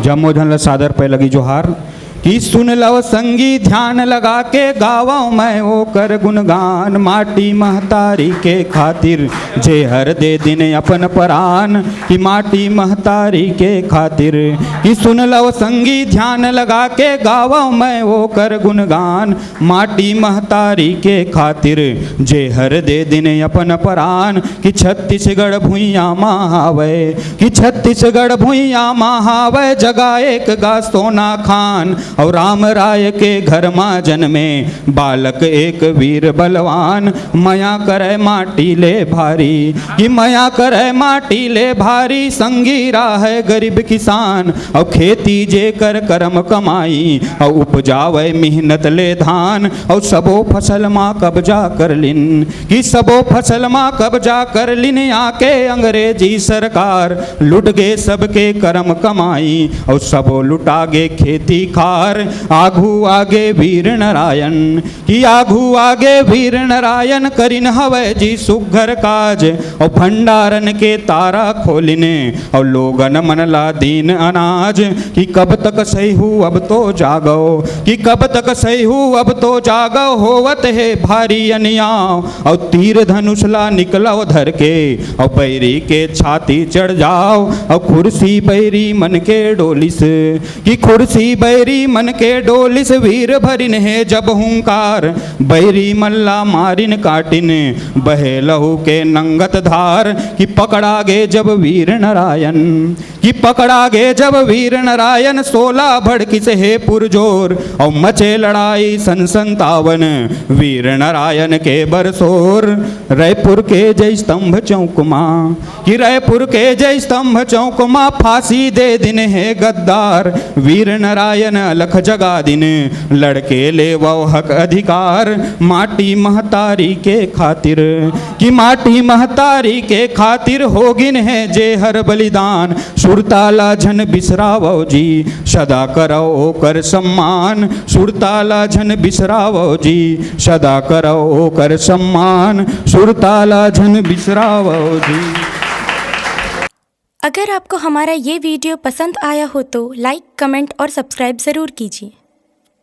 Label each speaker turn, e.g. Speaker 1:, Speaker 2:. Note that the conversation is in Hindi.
Speaker 1: जमोधन ल सादर पे लगी जोहार कि सुन लो संगी ध्यान लगा के गावो मैं ओ कर गुणगान, माटी महतारी के खातिर जे हर दे दिन अपन परान, कि माटी महतारी के खातिर। कि सुन लो संगी ध्यान लगा के गावो मैं ओ कर गुणगान, माटी महतारी के खातिर जे हर दे दिन अपन परान। कि छत्तीसगढ़ भुइयाँ महावे, कि छत्तीसगढ़ भुइयाँ महावे, जगा एक गा सोना खान। और राम राय के घर माँ जन्मे बालक एक वीर बलवान, मया करे माटी ले भारी, कि मया करे माटी ले भारी। संगी राह गरीब किसान और खेती जे कर कर्म कमाई, और उपजावे मेहनत ले धान। और सबो फसल माँ कब्जा कर लिन, कि सबो फसल माँ कब्जा कर लिन। आके अंग्रेजी सरकार लुट गे सबके कर्म कमाई, और सबो लुटा गे खेती खार। आघू आगे वीर नारायण, कि आघू आगे वीर नारायण, करिन हवे जी सुघर काज। और भंडारन के तारा खोलिने और लोगन मनला दीन अनाज। कि कब तक सही हूँ अब तो जागो, कि कब तक सही हूँ अब तो जागो। होवत है भारी अन्याय और तीर धनुषला निकलो धर के, और बैरी के छाती चढ़ जाओ। और कुर्सी बैरी मन के डोलिस, कि कुर्सी बैरी मन के डोलिस। वीर भरिन है जब हुंकार, बैरी मल्ला मारिन काटिन, बहे लहू के नंगत धार। कि पकड़ा गे जब वीर नारायण, कि पकड़ा गे जब वीर नारायण। 16 भड़किस है पुरजोर और मचे लड़ाई सन 57, वीर नारायण के बरसोर। रायपुर के जय स्तंभ चौकमा, कि रायपुर के जय स्तंभ चौकमा, फांसी दे दिन है गद्दार। वीर नारायण अलख जगा दिन, लड़के ले वो हक अधिकार। माटी महतारी के खातिर, कि माटी महतारी के खातिर होगिन है जे हर बलिदान। सुरताला झन बिसरावो जी, सदा करो ओकर सम्मान। सुरताला झन बिसरावो जी, सदा करो ओकर सम्मान। सुरताला झन बिसरावो जी।
Speaker 2: अगर आपको हमारा ये वीडियो पसंद आया हो तो लाइक, कमेंट और सब्सक्राइब ज़रूर कीजिए।